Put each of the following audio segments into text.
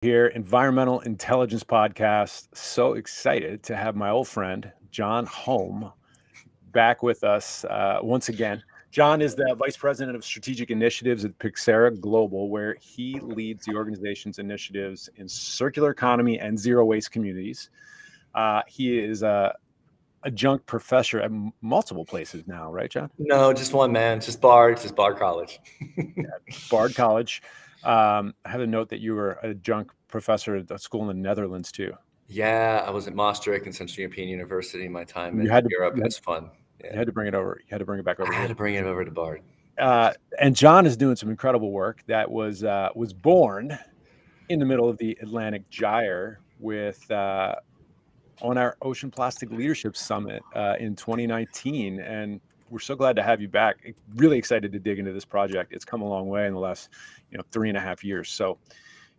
Here, Environmental Intelligence Podcast. So excited to have my old friend, John Holm, back with us once again. John is the Vice President of Strategic Initiatives at PYXERA Global, where he leads the organization's initiatives in circular economy and zero waste communities. He is a adjunct professor at multiple places now, right, John? No, just one, man. Just Bard College. Bard College. I have a note that you were an adjunct professor at a school in the Netherlands too. Yeah, I was at Maastricht and Central European University. My time You in had to, Europe you had, was fun. you Yeah, had to bring it over. You had to bring it back over I here. had to bring it over to Bard. And John is doing some incredible work that was born in the middle of the Atlantic Gyre with on our Ocean Plastic Leadership Summit in 2019, and we're so glad to have you back. Really excited to dig into this project. It's come a long way in the last 3.5 years. So,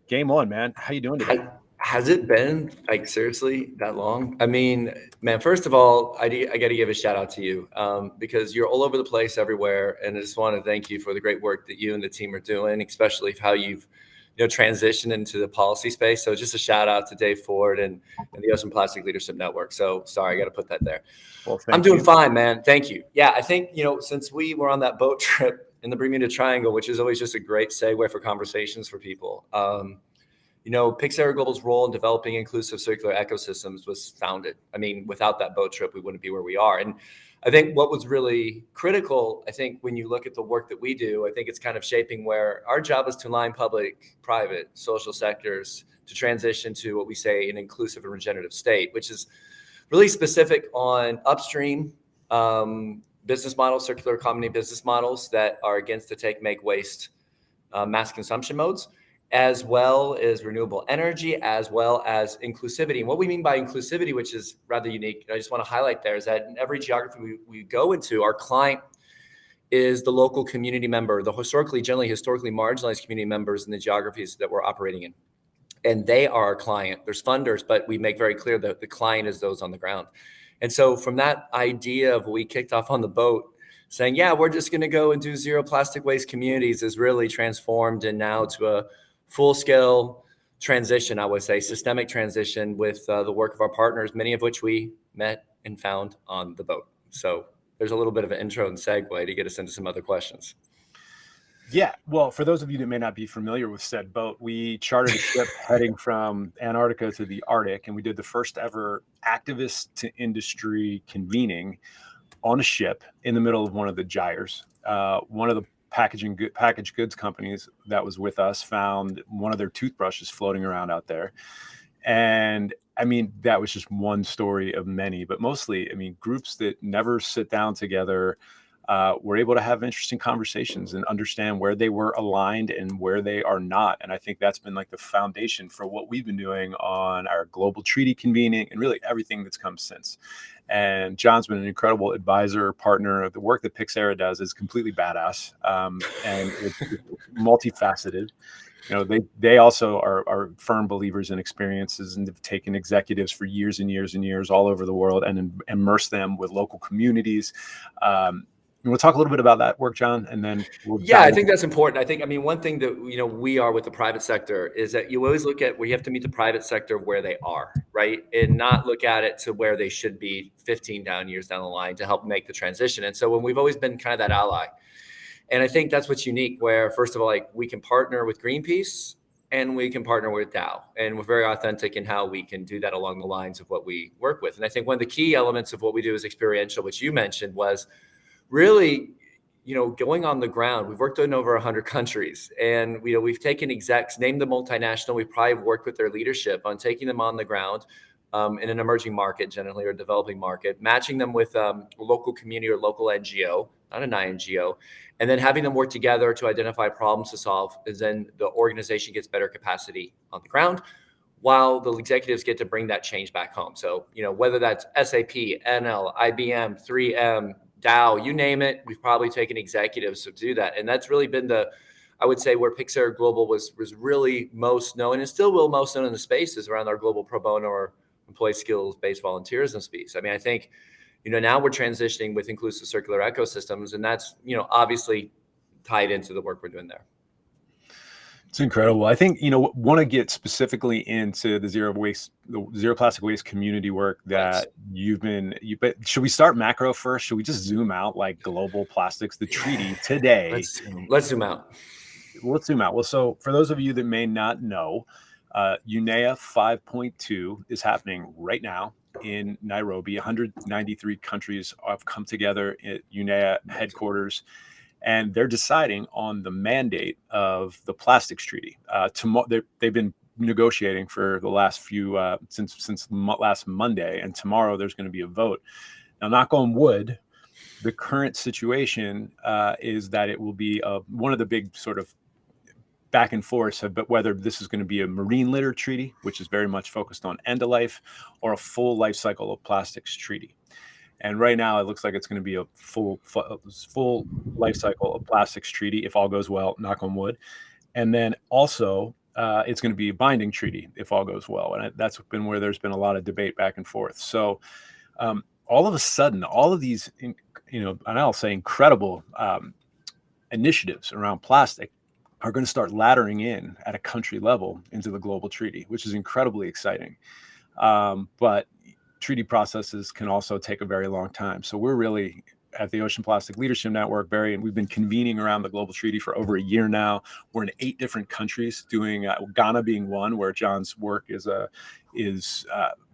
game on, man. How you doing today? Has it been like seriously that long? I mean, man, first of all, I got to give a shout out to you because you're all over the place everywhere. And I just want to thank you for the great work that you and the team are doing, especially how you've transitioned into the policy space. So just a shout out to Dave Ford and the Ocean Plastic Leadership Network. So sorry, I got to put that there. Well, I'm doing fine, man. Thank you. Yeah, I think, since we were on that boat trip in the Bermuda Triangle, which is always just a great segue for conversations for people. PYXERA Global's role in developing inclusive circular ecosystems was founded. I mean, without that boat trip, we wouldn't be where we are. And I think what was really critical, I think when you look at the work that we do, I think it's kind of shaping where our job is to align public, private, social sectors to transition to what we say an inclusive and regenerative state, which is really specific on upstream business models, circular economy business models that are against the take, make, waste, mass consumption modes, as well as renewable energy, as well as inclusivity. And what we mean by inclusivity, which is rather unique, I just want to highlight there, is that in every geography we go into, our client is the local community member, the generally historically marginalized community members in the geographies that we're operating in. And they are our client. There's funders, but we make very clear that the client is those on the ground. And so from that idea of we kicked off on the boat, saying, yeah, we're just going to go and do zero plastic waste communities is really transformed and now to a full-scale transition, I would say, systemic transition with the work of our partners, many of which we met and found on the boat. So there's a little bit of an intro and segue to get us into some other questions. Yeah, well, for those of you that may not be familiar with said boat, we chartered a ship heading from Antarctica to the Arctic, and we did the first ever activist to industry convening on a ship in the middle of one of the gyres. One of the packaged goods companies that was with us found one of their toothbrushes floating around out there. And I mean, that was just one story of many, but mostly, I mean, groups that never sit down together were able to have interesting conversations and understand where they were aligned and where they are not. And I think that's been like the foundation for what we've been doing on our global treaty convening and really everything that's come since. And John's been an incredible advisor, partner. The work that PYXERA does is completely badass, and it's multifaceted. They also are firm believers in experiences and have taken executives for years and years and years all over the world and immerse them with local communities. You want to talk a little bit about that work, John, and then I think that's important. One thing that we are with the private sector is that you always look at where you have to meet the private sector where they are, right, and not look at it to where they should be 15 years down the line to help make the transition. And so when we've always been kind of that ally, and I think that's what's unique. Where first of all, like we can partner with Greenpeace and we can partner with Dow, and we're very authentic in how we can do that along the lines of what we work with. And I think one of the key elements of what we do is experiential, which you mentioned was really, going on the ground. We've worked in over 100 countries, and we've taken execs, named them multinational. We've probably worked with their leadership on taking them on the ground in an emerging market, generally, or developing market, matching them with a local community or local NGO, not an INGO, and then having them work together to identify problems to solve. And then the organization gets better capacity on the ground, while the executives get to bring that change back home. So, whether that's SAP, NL, IBM, 3M, Dow, you name it, we've probably taken executives to do that. And that's really been I would say where PYXERA Global was really most known, and still will most known in the space, is around our global pro bono or employee skills-based volunteerism space. I think, now we're transitioning with inclusive circular ecosystems, and that's, obviously tied into the work we're doing there. It's incredible. I think, want to get specifically into the zero plastic waste community work Let's, that but should we start macro first? Should we just zoom out like global plastics, the yeah, treaty today? let's zoom out. Let's zoom out. Well, so for those of you that may not know, UNAI 5.2 is happening right now in Nairobi. 193 countries have come together at UNAI headquarters, and they're deciding on the mandate of the plastics treaty. They've been negotiating for the last few since last Monday, and tomorrow there's going to be a vote. Now, knock on wood, the current situation is that it will be one of the big sort of back and forth, but whether this is going to be a marine litter treaty, which is very much focused on end of life, or a full life cycle of plastics treaty. And right now, it looks like it's going to be a full life cycle of plastics treaty, if all goes well, knock on wood. And then also, it's going to be a binding treaty, if all goes well. And that's been where there's been a lot of debate back and forth. So all of a sudden, all of these, and I'll say incredible initiatives around plastic are going to start laddering in at a country level into the global treaty, which is incredibly exciting. But treaty processes can also take a very long time. So we're really at the Ocean Plastic Leadership Network, and we've been convening around the global treaty for over a year now. We're in 8 different countries, doing Ghana being one, where John's work is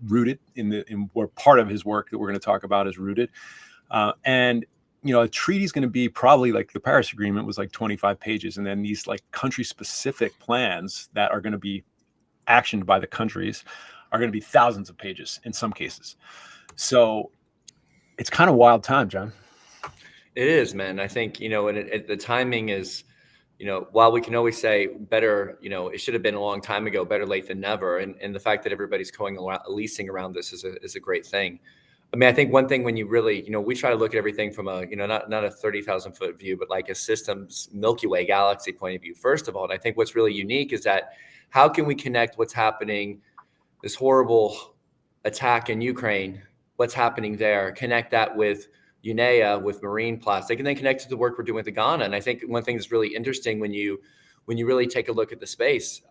rooted where part of his work that we're going to talk about is rooted. And a treaty is going to be probably like the Paris Agreement was like 25 pages. And then these like country specific plans that are going to be actioned by the countries are going to be thousands of pages in some cases. So it's kind of wild time, John. It is, man. I think, and the timing is, while we can always say better, it should have been a long time ago, better late than never. And the fact that everybody's leasing around this is a great thing. I mean, I think one thing when you really, we try to look at everything from a, not a 30,000 foot view, but like a systems Milky Way galaxy point of view, first of all. And I think what's really unique is that how can we connect what's happening, this horrible attack in Ukraine, what's happening there, connect that with UNAI, with marine plastic, and then connect to the work we're doing with the Ghana. And I think one thing that's really interesting when you really take a look at the space,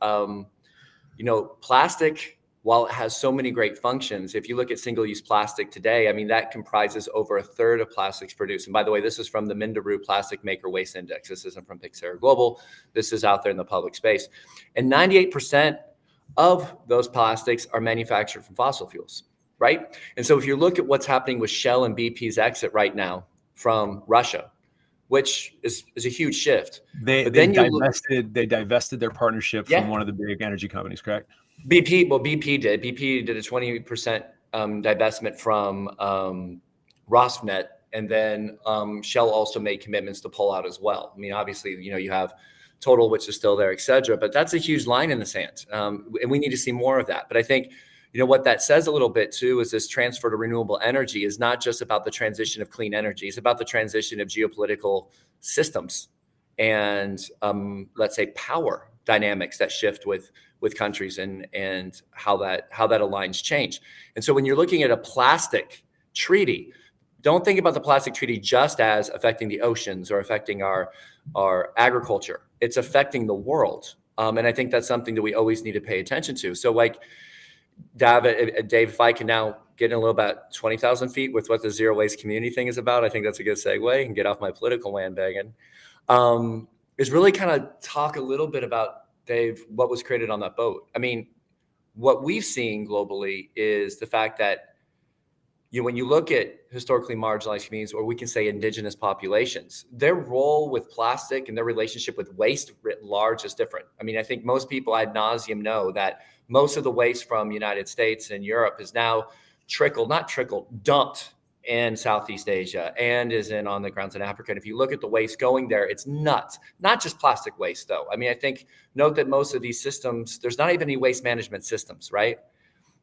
plastic, while it has so many great functions, if you look at single-use plastic today, I mean, that comprises over a third of plastics produced. And by the way, this is from the Minderoo Plastic Maker Waste Index. This isn't from PYXERA Global. This is out there in the public space. And 98% of those plastics are manufactured from fossil fuels, right? And so if you look at what's happening with Shell and BP's exit right now from Russia, which is a huge shift. They divested their partnership from one of the big energy companies, correct? BP did. BP did a 20% divestment from Rosneft, and then Shell also made commitments to pull out as well. I mean, obviously, you have Total, which is still there, et cetera, but that's a huge line in the sand, and we need to see more of that. But I think, what that says a little bit too is this transfer to renewable energy is not just about the transition of clean energy; it's about the transition of geopolitical systems and let's say power dynamics that shift with countries and how that aligns change. And so when you're looking at a plastic treaty, don't think about the plastic treaty just as affecting the oceans or affecting our agriculture. It's affecting the world. And I think that's something that we always need to pay attention to. So like Dave, if I can now get in a little about 20,000 feet with what the zero waste community thing is about, I think that's a good segue and get off my political bandwagon. Is really kind of talk a little bit about, Dave, what was created on that boat. I mean, what we've seen globally is the fact that when you look at historically marginalized communities, or we can say indigenous populations, their role with plastic and their relationship with waste writ large is different. I mean, I think most people ad nauseum know that most of the waste from the United States and Europe is now dumped in Southeast Asia and is on the grounds in Africa. And if you look at the waste going there, it's nuts. Not just plastic waste, though. I mean, I think, note that most of these systems, there's not even any waste management systems, right?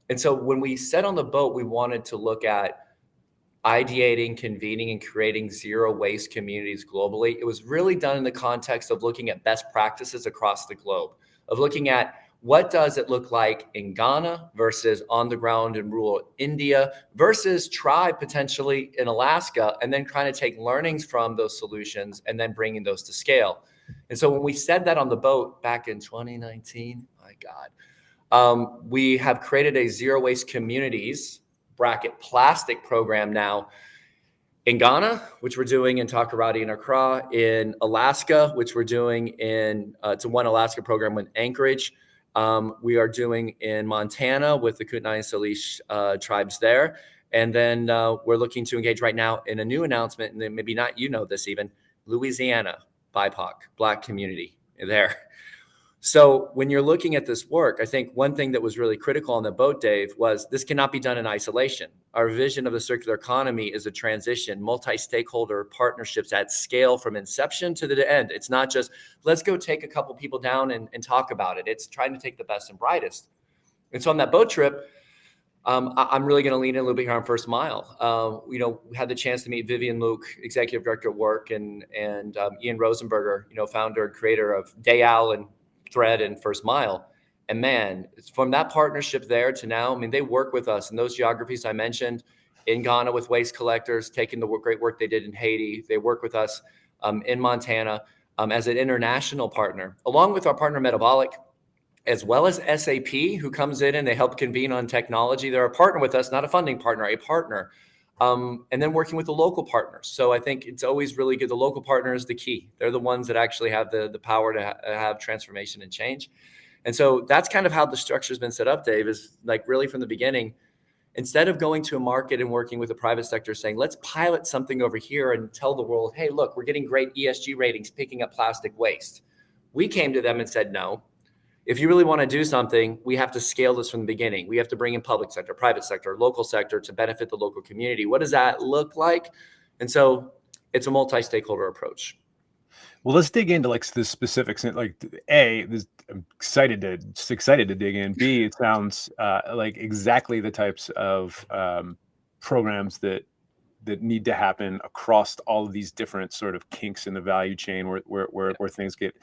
And so when we set on the boat, we wanted to look at ideating, convening, and creating zero waste communities globally. It was really done in the context of looking at best practices across the globe, of looking at what does it look like in Ghana versus on the ground in rural India versus tribe potentially in Alaska, and then kind of take learnings from those solutions and then bringing those to scale. And so when we said that on the boat back in 2019, my God, we have created a zero waste communities bracket plastic program now in Ghana, which we're doing in Takoradi and Accra, in Alaska, which we're doing in, it's a One Alaska program with Anchorage. We are doing in Montana with the Kootenai and Salish tribes there. And then we're looking to engage right now in a new announcement, and then maybe not, you know this even, Louisiana, BIPOC, Black community there. So when you're looking at this work, I think one thing that was really critical on the boat, Dave, was this cannot be done in isolation. Our vision of the circular economy is a transition, multi-stakeholder partnerships at scale from inception to the end. It's not just, let's go take a couple people down and talk about it. It's trying to take the best and brightest. And so on that boat trip, I'm really going to lean in a little bit here on First Mile. We had the chance to meet Vivian Luke, Executive Director of Work, and Ian Rosenberger, founder and creator of Day Owl and Thread and First Mile. And man, from that partnership there to now, I mean, they work with us in those geographies I mentioned, in Ghana with waste collectors, taking the great work they did in Haiti. They work with us in Montana as an international partner, along with our partner Metabolic, as well as SAP, who comes in and they help convene on technology. They're a partner with us, not a funding partner, a partner. And then working with the local partners. So I think it's always really good. The local partner is the key. They're the ones that actually have the power to have transformation and change. And so that's kind of how the structure has been set up, Dave, is like really from the beginning, instead of going to a market and working with the private sector saying, let's pilot something over here and tell the world, hey, look, we're getting great ESG ratings picking up plastic waste. We came to them and said, no, if you really want to do something, we have to scale this from the beginning. We have to bring in public sector, private sector, local sector to benefit the local community. What does that look like? And so it's a multi-stakeholder approach. Well, let's dig into like the specifics. Like I'm excited to dig in. B, it sounds like exactly the types of programs that need to happen across all of these different sort of kinks in the value chain where things get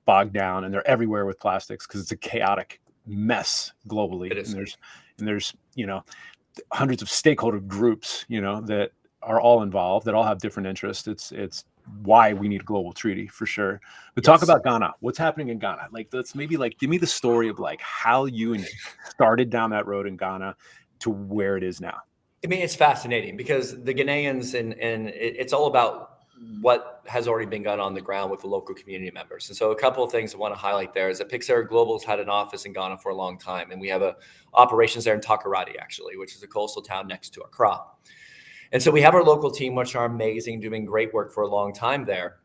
bogged down, and they're everywhere with plastics because it's a chaotic mess globally. And there's hundreds of stakeholder groups that are all involved, that all have different interests. It's why we need a global treaty for sure. But talk about Ghana. What's happening in Ghana? Like, let's maybe give me the story of like how you started down that road in Ghana to where it is now. I mean, it's fascinating because the Ghanaians and it's all about what has already been done on the ground with the local community members. And so a couple of things I want to highlight there is that PYXERA Global has had an office in Ghana for a long time. And we have operations there in Takoradi, actually, which is a coastal town next to Accra. And so we have our local team, which are amazing, doing great work for a long time there.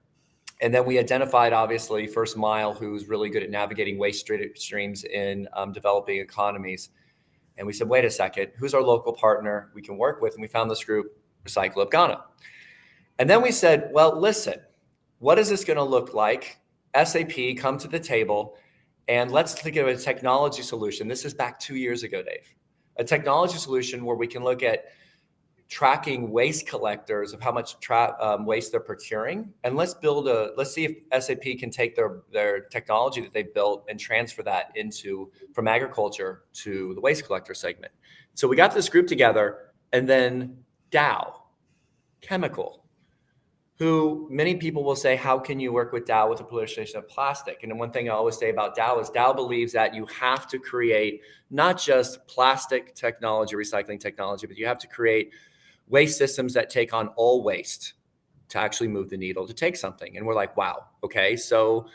And then we identified, obviously, First Mile, who's really good at navigating waste streams in developing economies. And we said, wait a second, who's our local partner we can work with? And we found this group, Recycle Up Ghana. And then we said, well, listen, what is this going to look like? SAP, come to the table, and let's think of a technology solution. This is back 2 years ago, Dave. A technology solution where we can look at tracking waste collectors of how much waste they're procuring. And let's see if SAP can take their technology that they built and transfer that from agriculture to the waste collector segment. So we got this group together, and then Dow Chemical, who many people will say, how can you work with Dow with the proliferation of plastic? And one thing I always say about Dow is Dow believes that you have to create not just plastic technology, recycling technology, but you have to create waste systems that take on all waste to actually move the needle to take something. And we're like, wow, okay, so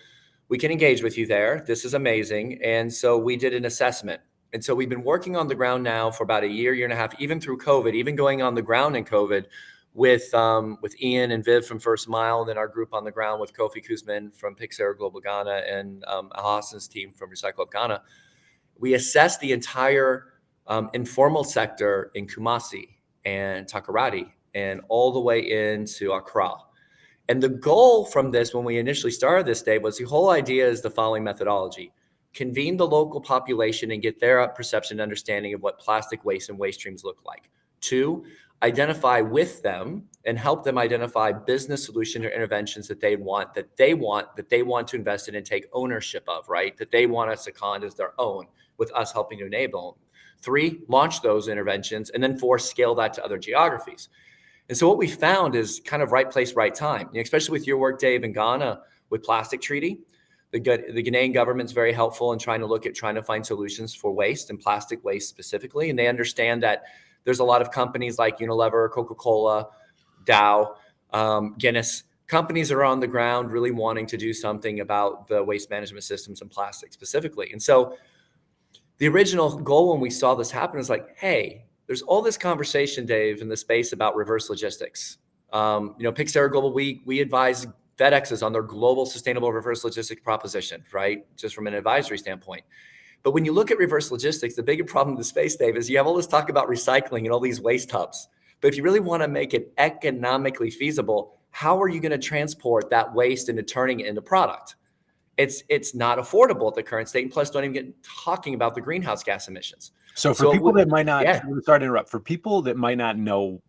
we can engage with you there. This is amazing. And so we did an assessment. And so we've been working on the ground now for about a year and a half, even through COVID, even going on the ground in COVID with Ian and Viv from First Mile, and then our group on the ground with Kofi Kuzmin from PYXERA Global Ghana and Hassan's team from Recycle Up Ghana. We assessed the entire informal sector in Kumasi and Takoradi and all the way into Accra. And the goal from this, when we initially started this day, was the whole idea is the following methodology: convene the local population and get their perception and understanding of what plastic waste and waste streams look like. 2, identify with them and help them identify business solutions or interventions that they want to invest in and take ownership of, right? That they want us to con as their own, with us helping to enable them. 3, launch those interventions. And then 4, scale that to other geographies. And so what we found is kind of right place, right time, especially with your work, Dave, in Ghana, with plastic treaty. The Ghanaian government's very helpful in trying to find solutions for waste and plastic waste specifically. And they understand that there's a lot of companies like Unilever, Coca-Cola, Dow, Guinness, companies that are on the ground really wanting to do something about the waste management systems and plastic specifically. And so the original goal when we saw this happen is like, hey, there's all this conversation, Dave, in the space about reverse logistics. PYXERA Global, we advise FedExes on their global sustainable reverse logistics proposition, right? Just from an advisory standpoint. But when you look at reverse logistics, the bigger problem in the space, Dave, is you have all this talk about recycling and all these waste hubs. But if you really want to make it economically feasible, how are you going to transport that waste into turning it into product? It's not affordable at the current state. And plus, don't even get talking about the greenhouse gas emissions. So for people that might not, sorry to interrupt, for people that might not know,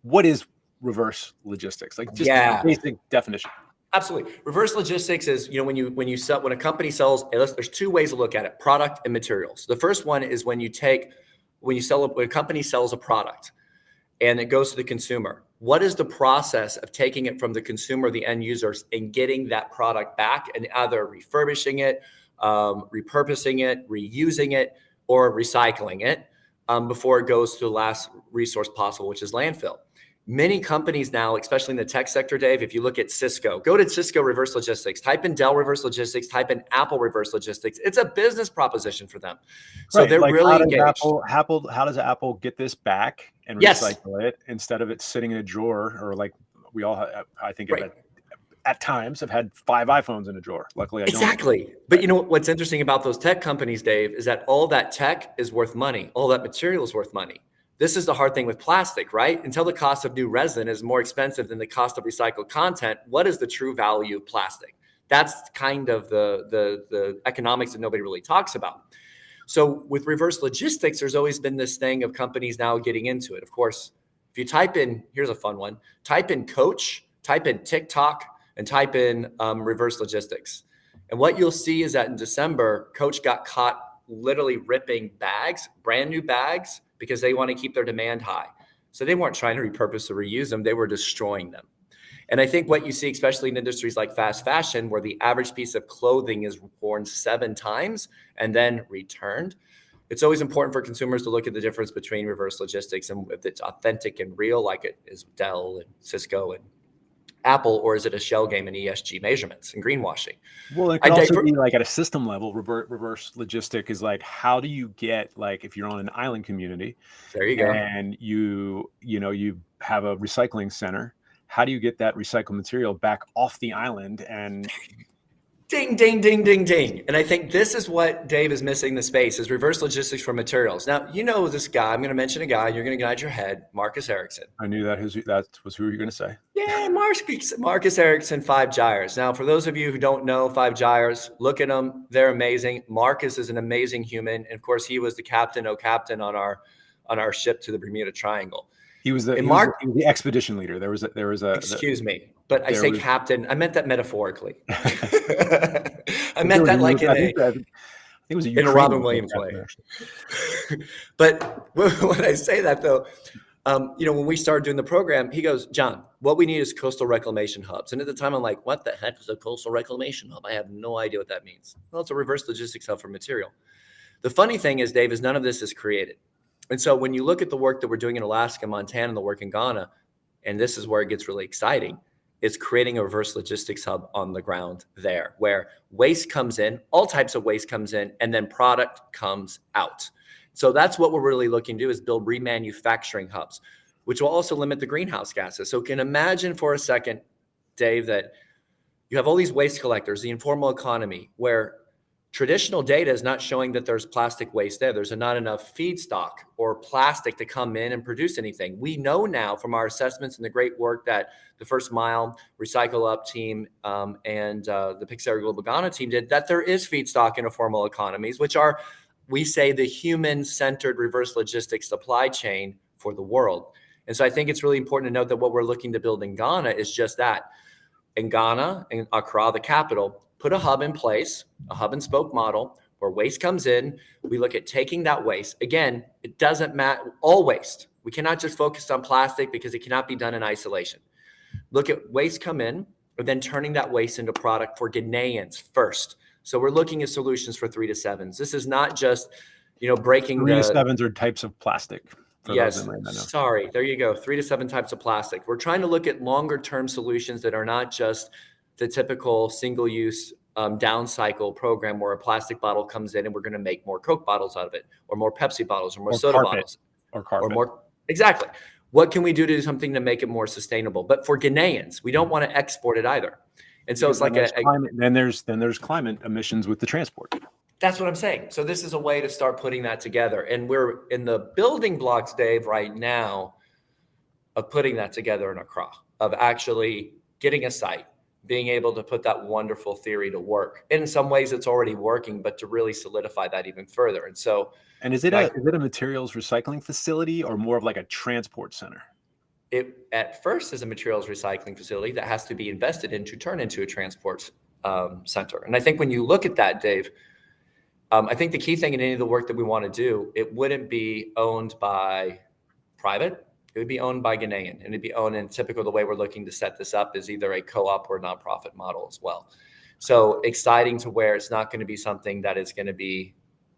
what is reverse logistics? Like just basic definition. Absolutely. Reverse logistics is, when a company sells, there's two ways to look at it: product and materials. The first one is when a company sells a product and it goes to the consumer. What is the process of taking it from the consumer, the end users, and getting that product back and either refurbishing it, repurposing it, reusing it, or recycling it before it goes to the last resource possible, which is landfill? Many companies now, especially in the tech sector, Dave, if you look at Cisco, go to Cisco reverse logistics, type in Dell reverse logistics, type in Apple reverse logistics. It's a business proposition for them. So they're really engaged. How does Apple get this back and recycle it instead of it sitting in a drawer, or like we all have, I think at times have had 5 iPhones in a drawer. Luckily, I don't. Exactly. But what's interesting about those tech companies, Dave, is that all that tech is worth money. All that material is worth money. This is the hard thing with plastic, right? Until the cost of new resin is more expensive than the cost of recycled content, what is the true value of plastic? That's kind of the economics that nobody really talks about. So with reverse logistics, there's always been this thing of companies now getting into it. Of course, if you type in, here's a fun one, type in Coach, type in TikTok, and type in reverse logistics. And what you'll see is that in December, Coach got caught literally ripping bags, brand new bags, because they want to keep their demand high. So they weren't trying to repurpose or reuse them, they were destroying them. And I think what you see, especially in industries like fast fashion, where the average piece of clothing is worn 7 times and then returned, it's always important for consumers to look at the difference between reverse logistics and if it's authentic and real, like it is Dell and Cisco and Apple, or is it a shell game in ESG measurements and greenwashing? Well, it can also be like at a system level. Reverse logistic is like, how do you get, like, if you're on an island community, there you go, and you have a recycling center, how do you get that recycled material back off the island? And ding, ding, ding, ding, ding. And I think this is what Dave is missing the space, is reverse logistics for materials. Now, this guy, I'm going to mention a guy, you're going to nod your head, Marcus Ericsson. I knew that was who you were going to say. Yeah, Marcus Ericsson, 5 gyres. Now, for those of you who don't know 5 gyres, look at them. They're amazing. Marcus is an amazing human. And of course, he was the captain on our ship to the Bermuda Triangle. He was the expedition leader. There was a. Excuse me, but I say captain. I meant that metaphorically. I meant that like I think it was in a Robin Williams way. But when I say that though, when we started doing the program, he goes, John, what we need is coastal reclamation hubs. And at the time, I'm like, what the heck is a coastal reclamation hub? I have no idea what that means. Well, it's a reverse logistics hub for material. The funny thing is, Dave, is none of this is created. And so when you look at the work that we're doing in Alaska, Montana, and the work in Ghana, and this is where it gets really exciting, is creating a reverse logistics hub on the ground there, where waste comes in, all types of waste comes in, and then product comes out. So that's what we're really looking to do, is build remanufacturing hubs, which will also limit the greenhouse gases. So can imagine for a second, Dave, that you have all these waste collectors, the informal economy, where traditional data is not showing that there's plastic waste there. There's not enough feedstock or plastic to come in and produce anything. We know now from our assessments and the great work that the First Mile Recycle Up team and the PYXERA Global Ghana team did, that there is feedstock in informal economies, which are, we say, the human-centered reverse logistics supply chain for the world. And so I think it's really important to note that what we're looking to build in Ghana is just that. In Ghana, in Accra, the capital, put a hub in place, a hub and spoke model where waste comes in. We look at taking that waste. Again, it doesn't matter, all waste. We cannot just focus on plastic because it cannot be done in isolation. Look at waste come in, but then turning that waste into product for Ghanaians first. So we're looking at solutions for 3 to 7s. This is not just, breaking 3 to 7s are types of plastic. Yes, sorry. There you go. 3 to 7 types of plastic. We're trying to look at longer term solutions that are not just the typical single use down cycle program where a plastic bottle comes in and we're going to make more Coke bottles out of it, or more Pepsi bottles, or more soda bottles, or carpet, or more. Exactly. What can we do to do something to make it more sustainable? But for Ghanaians, we don't want to export it either. And so it's like then there's climate emissions with the transport. That's what I'm saying. So this is a way to start putting that together. And we're in the building blocks, Dave, right now of putting that together in Accra, of actually getting a site, being able to put that wonderful theory to work. In some ways it's already working, but to really solidify that even further. And so, is it a materials recycling facility or more of like a transport center? It at first is a materials recycling facility that has to be invested in to turn into a transport center. And I think when you look at that, Dave, I think the key thing in any of the work that we want to do, it wouldn't be owned by private. It would be owned by Ghanaian, and it'd be owned in typical the way we're looking to set this up is either a co-op or nonprofit model as well. So exciting to where it's not going to be something that is going to be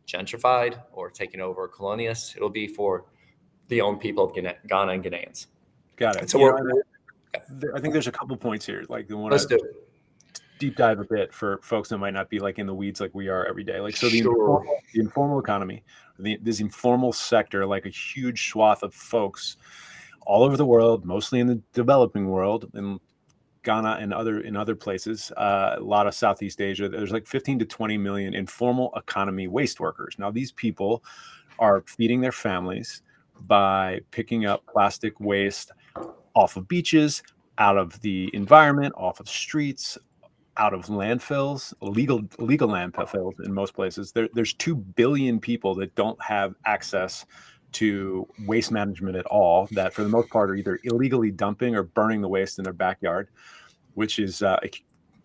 gentrified or taken over colonialists. It'll be for the own people of Ghana and Ghanaians. Got it. So I think there's a couple points here. Like the one let's do deep dive a bit for folks that might not be like in the weeds like we are every day. Like so the informal economy, this informal sector, like a huge swath of folks all over the world, mostly in the developing world, in Ghana and other places, a lot of Southeast Asia. There's like 15 to 20 million informal economy waste workers. Now these people are feeding their families by picking up plastic waste off of beaches, out of the environment, off of streets, out of landfills, illegal landfills in most places. There's 2 billion people that don't have access to waste management at all, that for the most part are either illegally dumping or burning the waste in their backyard, which is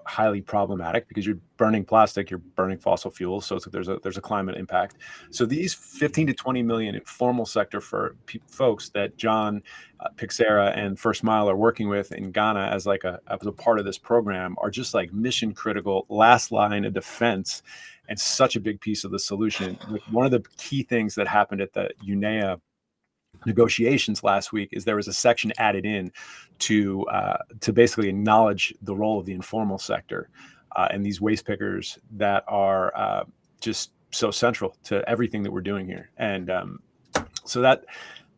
highly problematic because you're burning plastic, you're burning fossil fuels. So there's a climate impact. So these 15 to 20 million informal sector for folks that John, PYXERA, and First Mile are working with in Ghana as a part of this program are just like mission critical, last line of defense, and such a big piece of the solution. One of the key things that happened at the UNAI negotiations last week is there was a section added in to basically acknowledge the role of the informal sector and these waste pickers that are just so central to everything that we're doing here. And so that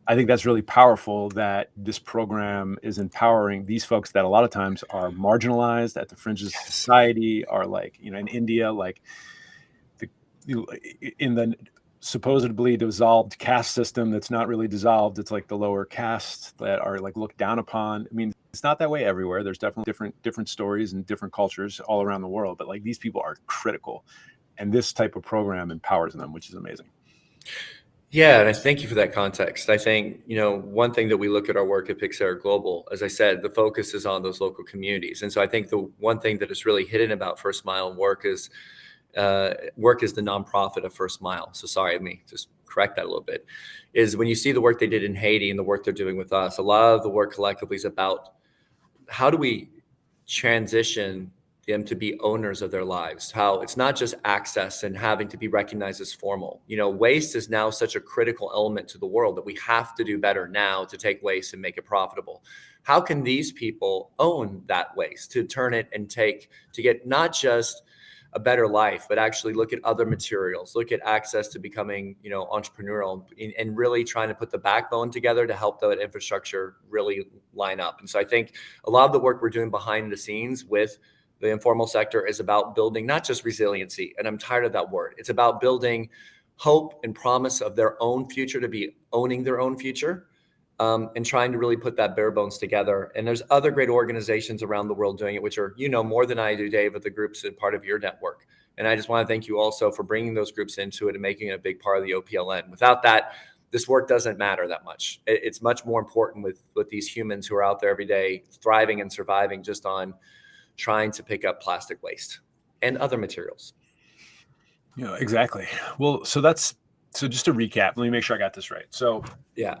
I think that's really powerful that this program is empowering these folks that a lot of times are marginalized at the fringes of society, are like, in India, like in the supposedly dissolved caste system that's not really dissolved. It's like the lower castes that are like looked down upon. I mean, it's not that way everywhere. There's definitely different stories and different cultures all around the world, but like these people are critical, and this type of program empowers them, which is amazing. Yeah, and I thank you for that context. I think, one thing that we look at our work at PYXERA Global, as I said, the focus is on those local communities. And so I think the one thing that is really hidden about First Mile work is the nonprofit of First Mile. So sorry, let me just correct that a little bit, is when you see the work they did in Haiti and the work they're doing with us, a lot of the work collectively is about how do we transition them to be owners of their lives, how it's not just access and having to be recognized as formal. Waste is now such a critical element to the world that we have to do better now to take waste and make it profitable. How can these people own that waste to turn it and to get not just a better life, but actually look at other materials, look at access to becoming, entrepreneurial and really trying to put the backbone together to help that infrastructure really line up. And so I think a lot of the work we're doing behind the scenes with the informal sector is about building not just resiliency, and I'm tired of that word. It's about building hope and promise of their own future, to be owning their own future, and trying to really put that bare bones together. And there's other great organizations around the world doing it, which are, more than I do, Dave, of the groups and part of your network. And I just want to thank you also for bringing those groups into it and making it a big part of the OPLN. Without that, this work doesn't matter that much. It's much more important with these humans who are out there every day, thriving and surviving just on trying to pick up plastic waste and other materials. Yeah, exactly. Well, so just to recap, let me make sure I got this right. So yeah,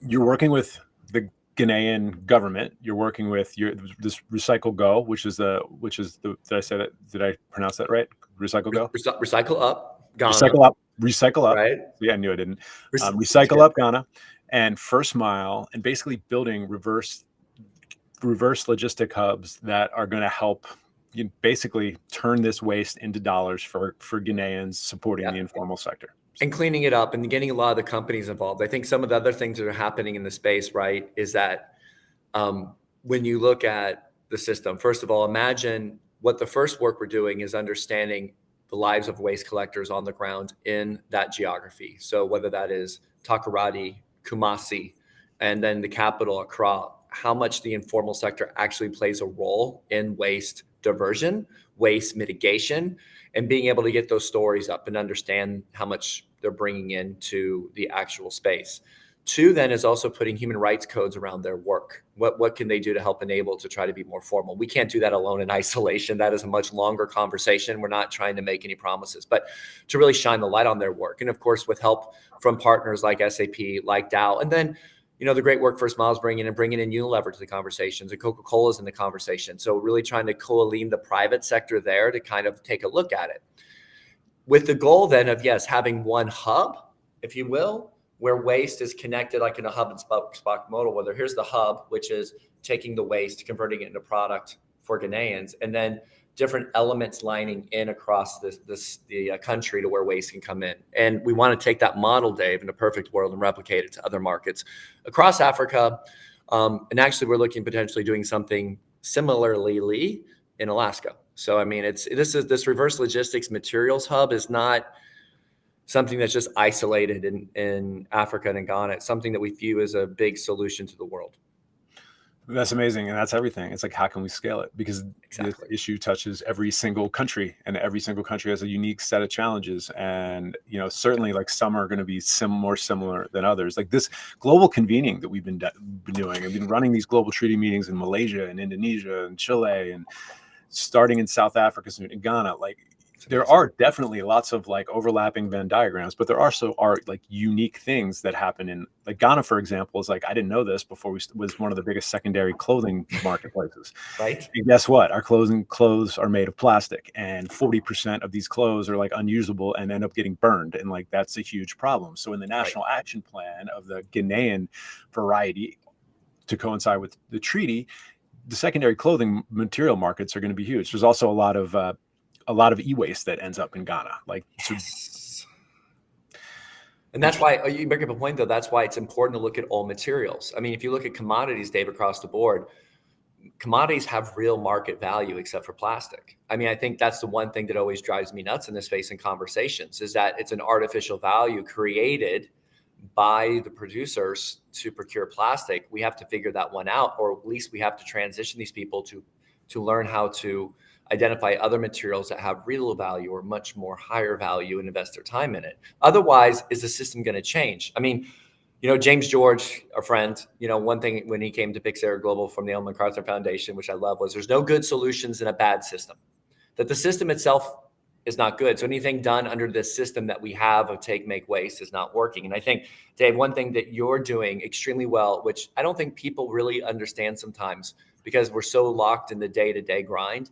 you're working with the Ghanaian government. You're working with this Recycle Go, which is the did I say that? Did I pronounce that right? Recycle Go. Recycle Up, Ghana, Recycle Up. Recycle Up. right? Yeah, I knew I didn't. That's Recycle good. Up Ghana, and First Mile, and basically building reverse logistic hubs that are going to help you basically turn this waste into dollars for Ghanaians supporting the informal sector. And cleaning it up and getting a lot of the companies involved. I think some of the other things that are happening in the space, right, is that when you look at the system, first of all, imagine what the first work we're doing is understanding the lives of waste collectors on the ground in that geography. So whether that is Takoradi, Kumasi, and then the capital, Accra, how much the informal sector actually plays a role in waste diversion, waste mitigation, and being able to get those stories up and understand how much they're bringing into the actual space. Two, then, is also putting human rights codes around their work. What can they do to help enable to try to be more formal? We can't do that alone in isolation. That is a much longer conversation. We're not trying to make any promises, but to really shine the light on their work. And of course, with help from partners like SAP, like Dow, and then the great work First Mile is bringing in Unilever to the conversations, and Coca-Cola's in the conversation. So really trying to coalesce the private sector there to kind of take a look at it. With the goal then of, yes, having one hub, if you will, where waste is connected like in a hub and spoke model, whether here's the hub, which is taking the waste, converting it into product for Ghanaians, and then different elements lining in across the country to where waste can come in. And we want to take that model, Dave, in a perfect world and replicate it to other markets across Africa. And actually, we're looking potentially doing something similarly in Alaska. So, I mean, this reverse logistics materials hub is not something that's just isolated in Africa and in Ghana. It's something that we view as a big solution to the world. That's amazing. And that's everything. It's like, how can we scale it? Because this issue touches every single country, and every single country has a unique set of challenges. And, certainly like some are going to be more similar than others. Like this global convening that we've been doing. I've been running these global treaty meetings in Malaysia and Indonesia and Chile, and starting in South Africa and Ghana. Like, there are definitely lots of like overlapping Venn diagrams, but there also are like unique things that happen in like Ghana, for example, is like, I didn't know this before, was one of the biggest secondary clothing marketplaces. Right. And guess what? Our clothes are made of plastic, and 40% of these clothes are like unusable and end up getting burned. And like, that's a huge problem. So in the national action plan of the Ghanaian variety to coincide with the treaty, the secondary clothing material markets are going to be huge. There's also a lot of e-waste that ends up in Ghana. Like, yes. And that's why you bring up a point, though. That's why it's important to look at all materials. I mean, if you look at commodities, Dave, across the board, commodities have real market value except for plastic. I mean, I think that's the one thing that always drives me nuts in this space in conversations, is that it's an artificial value created by the producers to procure plastic. We have to figure that one out, or at least we have to transition these people to learn how to identify other materials that have real value or much more higher value and invest their time in it. Otherwise, is the system going to change? I mean, James George, our friend, one thing when he came to PYXERA Global from the Ellen MacArthur Foundation, which I love, was there's no good solutions in a bad system. That the system itself is not good. So anything done under this system that we have of take, make, waste is not working. And I think, Dave, one thing that you're doing extremely well, which I don't think people really understand sometimes because we're so locked in the day-to-day grind,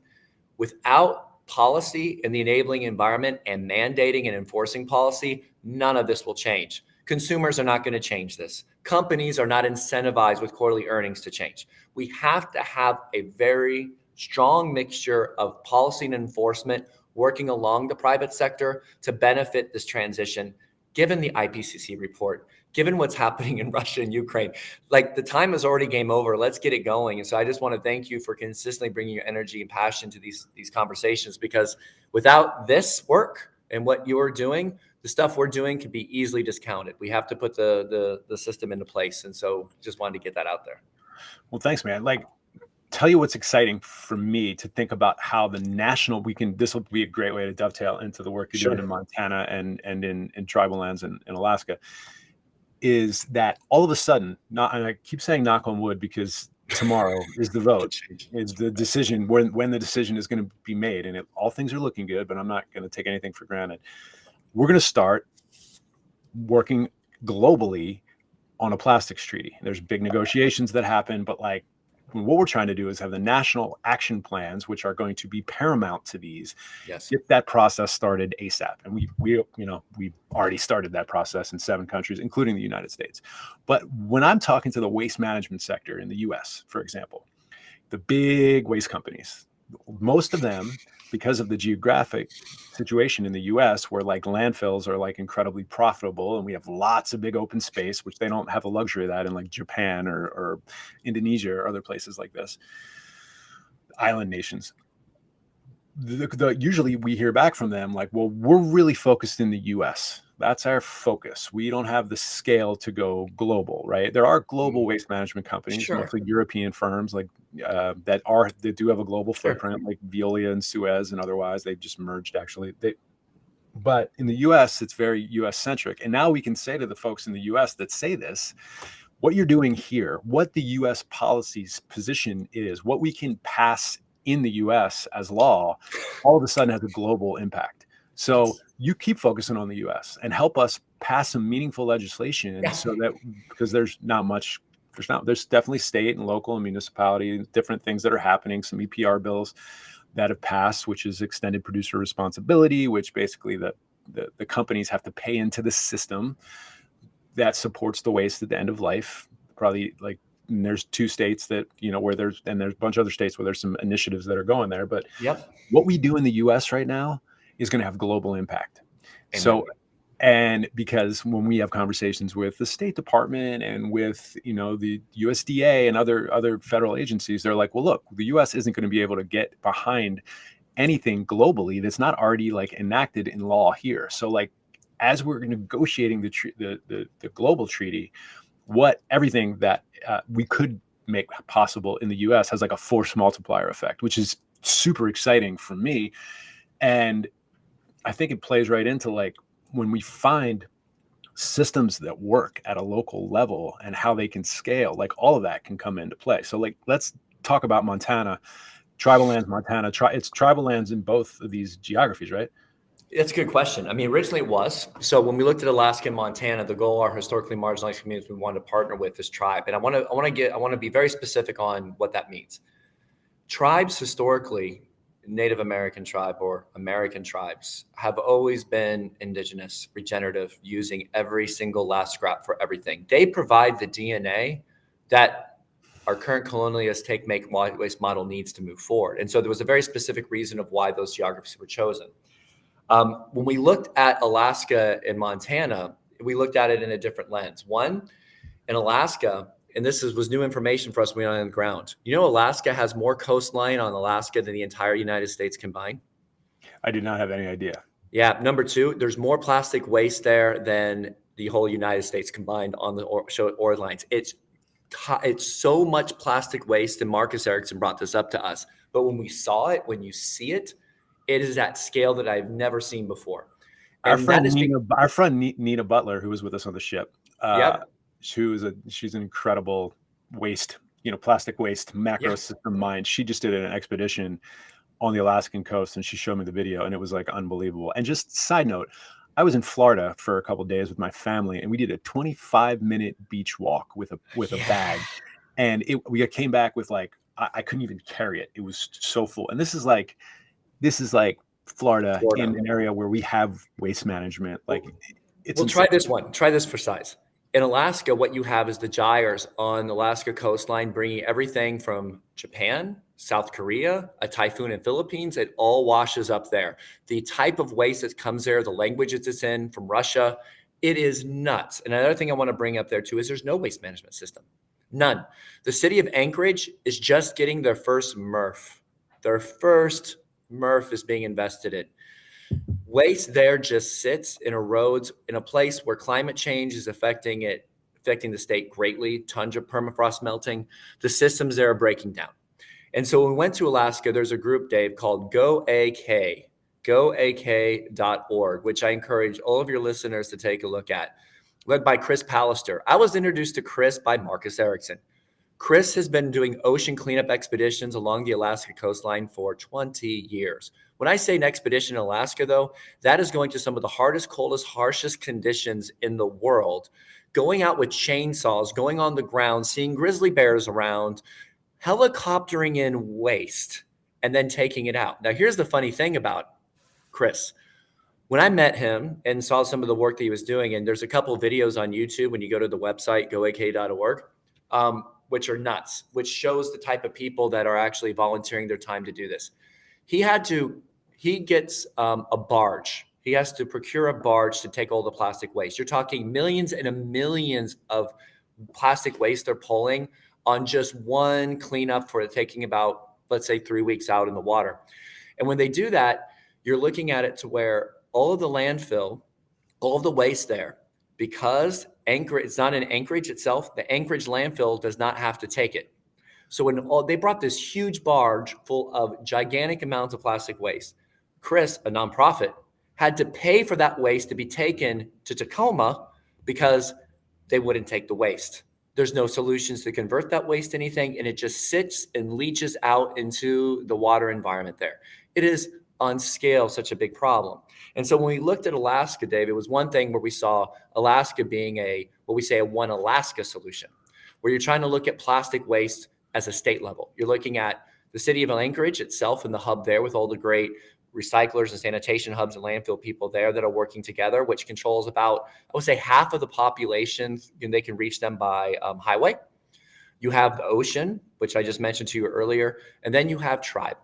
without policy and the enabling environment and mandating and enforcing policy, none of this will change. Consumers are not going to change this. Companies are not incentivized with quarterly earnings to change. We have to have a very strong mixture of policy and enforcement working along the private sector to benefit this transition, given the IPCC report, given what's happening in Russia and Ukraine. Like, the time is already game over. Let's get it going. And so I just want to thank you for consistently bringing your energy and passion to these conversations, because without this work and what you're doing, the stuff we're doing can be easily discounted. We have to put the system into place. And so just wanted to get that out there. Well, thanks, man. Like, tell you what's exciting for me to think about how the national, this will be a great way to dovetail into the work you're doing in Montana and in tribal lands in Alaska, is that all of a sudden, and I keep saying knock on wood because tomorrow is the vote, is the decision, when the decision is going to be made. And all things are looking good, but I'm not going to take anything for granted. We're going to start working globally on a plastics treaty. There's big negotiations that happen, but like what we're trying to do is have the national action plans, which are going to be paramount to these. Yes. Get that process started ASAP. And we already started that process in 7 countries, including the United States. But when I'm talking to the waste management sector in the US, for example, the big waste companies, most of them, because of the geographic situation in the US where like landfills are like incredibly profitable and we have lots of big open space, which they don't have the luxury of that in like Japan or Indonesia or other places like this, island nations. Usually we hear back from them like, well, we're really focused in the US. That's our focus. We don't have the scale to go global, right? There are global waste management companies, Sure. mostly European firms like that do have a global footprint, like Veolia and Suez and otherwise. They've just merged actually. But in the US, it's very US centric. And now we can say to the folks in the US that say this, what you're doing here, what the US policy's position is, what we can pass in the US as law, all of a sudden has a global impact. So you keep focusing on the US and help us pass some meaningful legislation so that, because there's definitely state and local and municipality, different things that are happening, some EPR bills that have passed, which is extended producer responsibility, which basically the companies have to pay into the system that supports the waste at the end of life. Probably like, and there's 2 states that, where there's a bunch of other states where there's some initiatives that are going there. But what we do in the US right now is going to have global impact. Amen. So, and because when we have conversations with the State Department and with, the USDA and other federal agencies, they're like, well, look, the US isn't going to be able to get behind anything globally that's not already like enacted in law here. So like, as we're negotiating the global treaty, everything that we could make possible in the US has like a force multiplier effect, which is super exciting for me. And I think it plays right into like when we find systems that work at a local level and how they can scale, like all of that can come into play. So like, let's talk about Montana, tribal lands, Montana. It's tribal lands in both of these geographies, right? That's a good question. I mean, originally it was. So when we looked at Alaska and Montana, the goal are historically marginalized communities we wanted to partner with this tribe. And I want to be very specific on what that means. Tribes historically, Native American tribe or American tribes, have always been indigenous, regenerative, using every single last scrap for everything. They provide the DNA that our current colonialist take, make, waste model needs to move forward. And so there was a very specific reason of why those geographies were chosen. When we looked at Alaska and Montana, we looked at it in a different lens. One, in Alaska, and this was new information for us when we were on the ground. Alaska has more coastline on Alaska than the entire United States combined. I did not have any idea. Yeah. Number 2, there's more plastic waste there than the whole United States combined on the ore lines. It's so much plastic waste, and Marcus Erickson brought this up to us. But when we saw it, when you see it, it is at scale that I've never seen before. Our friend Nina Butler, who was with us on the ship, she's an incredible waste, plastic waste macro system mind. She just did an expedition on the Alaskan coast, and she showed me the video, and it was like unbelievable. And just side note, I was in Florida for a couple of days with my family, and we did a 25-minute beach walk with a bag, and we came back with like I couldn't even carry it. It was so full. And this is like Florida in an area where we have waste management. Like, try this one. Try this for size. In Alaska, what you have is the gyres on the Alaska coastline, bringing everything from Japan, South Korea, a typhoon in Philippines. It all washes up there. The type of waste that comes there, the languages it's in from Russia, it is nuts. And another thing I want to bring up there too is there's no waste management system. None. The city of Anchorage is just getting their first MRF. Their first MRF is being invested in. Waste there just sits and erodes in a place where climate change is affecting the state greatly. Tundra, permafrost melting. The systems there are breaking down. And so when we went to Alaska, there's a group, Dave, called GoAK, goak.org, which I encourage all of your listeners to take a look at, led by Chris Pallister. I was introduced to Chris by Marcus Erickson. Chris has been doing ocean cleanup expeditions along the Alaska coastline for 20 years. When I say an expedition in Alaska, though, that is going to some of the hardest, coldest, harshest conditions in the world, going out with chainsaws, going on the ground, seeing grizzly bears around, helicoptering in waste, and then taking it out. Now, here's the funny thing about Chris. When I met him and saw some of the work that he was doing, and there's a couple of videos on YouTube when you go to the website, goak.org, which are nuts, which shows the type of people that are actually volunteering their time to do this. He gets a barge. He has to procure a barge to take all the plastic waste. You're talking millions and millions of plastic waste they're pulling on just one cleanup for taking about, let's say, 3 weeks out in the water. And when they do that, you're looking at it to where all of the landfill, all of the waste there, because it's not in Anchorage itself, the Anchorage landfill does not have to take it. So when they brought this huge barge full of gigantic amounts of plastic waste, Chris, a nonprofit, had to pay for that waste to be taken to Tacoma because they wouldn't take the waste. There's no solutions to convert that waste to anything, and it just sits and leaches out into the water environment there. It is on scale such a big problem. And so when we looked at Alaska, Dave, it was one thing where we saw Alaska being what we say a one Alaska solution, where you're trying to look at plastic waste as a state level. You're looking at the city of Anchorage itself and the hub there with all the great recyclers and sanitation hubs and landfill people there that are working together, which controls about, I would say, half of the population, and they can reach them by highway. You have the ocean, which I just mentioned to you earlier, and then you have tribe.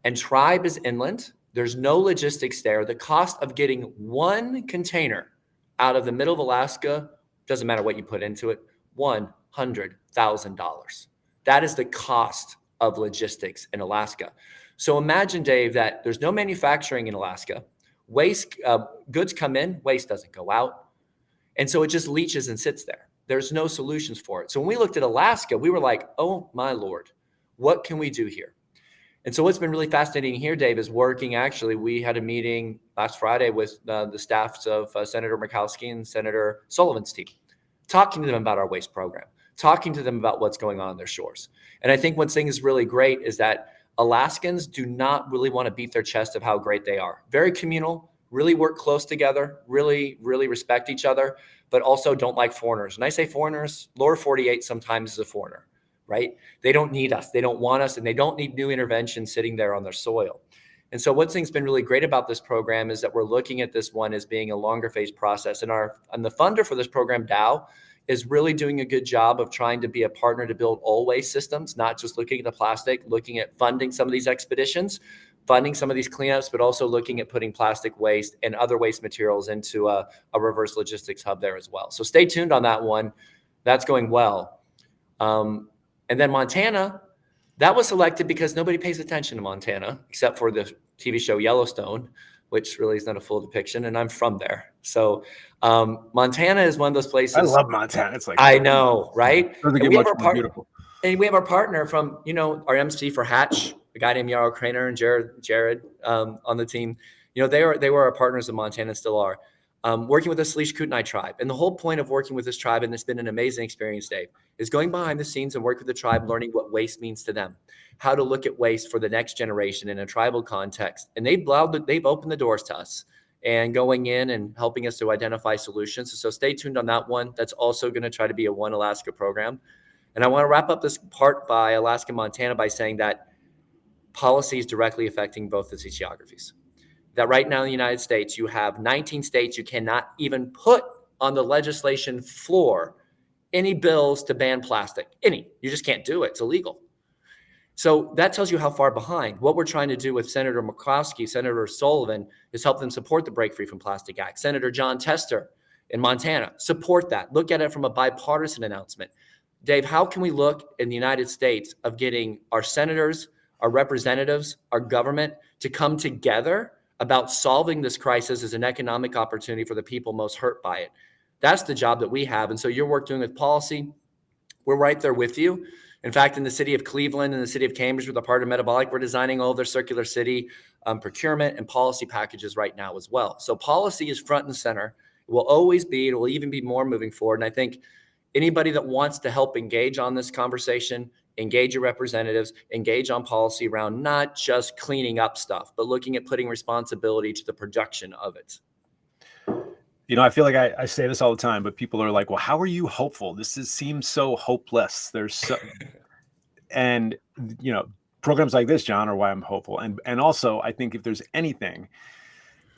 And tribe is inland. There's no logistics there. The cost of getting one container out of the middle of Alaska, doesn't matter what you put into it, $100,000. That is the cost of logistics in Alaska. So imagine, Dave, that there's no manufacturing in Alaska. Waste, goods come in, waste doesn't go out. And so it just leaches and sits there. There's no solutions for it. So when we looked at Alaska, we were like, oh my Lord, what can we do here? And so what's been really fascinating here, Dave, is working. Actually, we had a meeting last Friday with the staffs of Senator Murkowski and Senator Sullivan's team, talking to them about our waste program, talking to them about what's going on their shores. And I think one thing is really great is that Alaskans do not really want to beat their chest of how great they are. Very communal, really work close together, really, really respect each other, but also don't like foreigners. And I say foreigners, lower 48 sometimes is a foreigner, right? They don't need us. They don't want us, and they don't need new intervention sitting there on their soil. And so one thing's been really great about this program is that we're looking at this one as being a longer phase process. And the funder for this program, Dow, is really doing a good job of trying to be a partner to build all waste systems, not just looking at the plastic, looking at funding some of these expeditions, funding some of these cleanups, but also looking at putting plastic waste and other waste materials into a reverse logistics hub there as well. So stay tuned on that one. That's going well. And then Montana, that was selected because nobody pays attention to Montana except for the TV show Yellowstone, which really is not a full depiction, and I'm from there. So Montana is one of those places. I love Montana. It's like, I know, right? Doesn't get much more beautiful. And we have our partner from, our MC for Hatch, a guy named Yarrow Craner and Jared on the team. They were our partners in Montana and still are, working with the Salish Kootenai tribe. And the whole point of working with this tribe, and it's been an amazing experience, Dave, is going behind the scenes and work with the tribe, learning what waste means to them, how to look at waste for the next generation in a tribal context. And they've opened the doors to us and going in and helping us to identify solutions. So stay tuned on that one. That's also going to try to be a One Alaska program. And I want to wrap up this part by Alaska, Montana by saying that policy is directly affecting both of these geographies. That right now in the United States, you have 19 states you cannot even put on the legislation floor any bills to ban plastic. You just can't do it. It's illegal. So that tells you how far behind. What we're trying to do with Senator Murkowski, Senator Sullivan, is help them support the Break Free from Plastic Act. Senator John Tester in Montana, support that. Look at it from a bipartisan announcement. Dave, how can we look in the United States of getting our senators, our representatives, our government to come together about solving this crisis as an economic opportunity for the people most hurt by it? That's the job that we have. And so your work doing with policy, we're right there with you. In fact, in the city of Cleveland and the city of Cambridge with a part of Metabolic, we're designing all of their circular city procurement and policy packages right now as well. So policy is front and center. It will always be. It will even be more moving forward. And I think anybody that wants to help engage on this conversation, engage your representatives, engage on policy around not just cleaning up stuff, but looking at putting responsibility to the production of it. I feel like I say this all the time, but people are like, well, how are you hopeful? Seems so hopeless. And programs like this, John, are why I'm hopeful. And also, I think if there's anything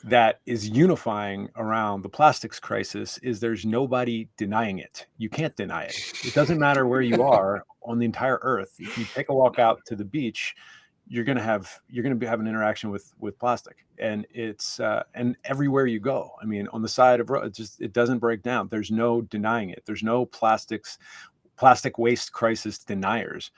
that is unifying around the plastics crisis, is there's nobody denying it. You can't deny it. It doesn't matter where you are on the entire earth. If you take a walk out to the beach, you're going to have an interaction with plastic, and it's and everywhere you go. I mean, on the side of road, it doesn't break down. There's no denying it. There's no plastic waste crisis deniers,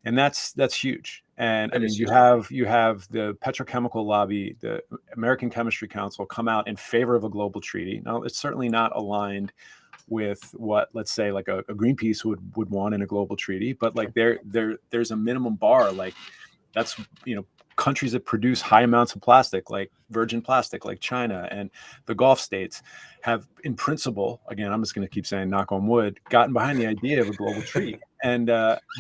and that's huge. And I mean, you have the petrochemical lobby, the American Chemistry Council, come out in favor of a global treaty. Now, it's certainly not aligned with what, let's say, like a Greenpeace would want in a global treaty, but like there's a minimum bar. Like that's countries that produce high amounts of plastic, like virgin plastic, like China and the Gulf states, have, in principle, again, I'm just going to keep saying, knock on wood, gotten behind the idea of a global treaty, and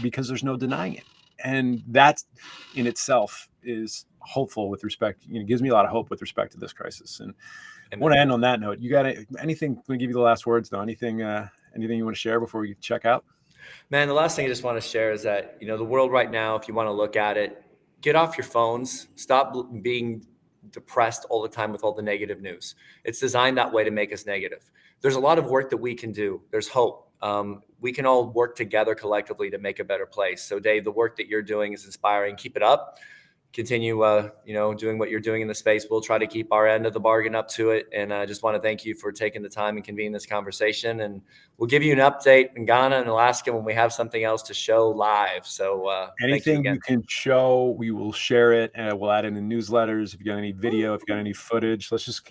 because there's no denying it. And that in itself is hopeful with respect, gives me a lot of hope with respect to this crisis. And I want to end on that note. You got anything? Let me give you the last words, though. Anything you want to share before we check out? Man, the last thing I just want to share is that, the world right now, if you want to look at it, get off your phones, stop being depressed all the time with all the negative news. It's designed that way to make us negative. There's a lot of work that we can do. There's hope. We can all work together collectively to make a better place. So Dave, the work that you're doing is inspiring. Keep it up. Continue, doing what you're doing in the space. We'll try to keep our end of the bargain up to it. And I just want to thank you for taking the time and convening this conversation. And we'll give you an update in Ghana and Alaska when we have something else to show live. So anything you can show, we will share it, and we'll add it in newsletters. If you got any video, if you got any footage, let's just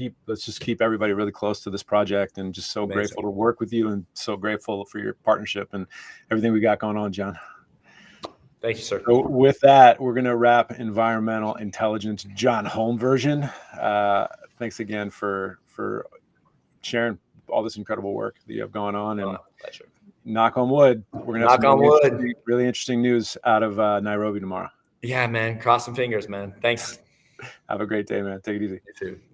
keep everybody really close to this project. And just so grateful to work with you, and so grateful for your partnership and everything we got going on, John. Thank you, sir. So with that, we're going to wrap Environmental Intelligence John Holm version. Thanks again for sharing all this incredible work that you have going on. And pleasure. Knock on wood, we're going to have some really interesting news out of Nairobi tomorrow. Yeah, man. Cross some fingers, man. Thanks. Have a great day, man. Take it easy. You too.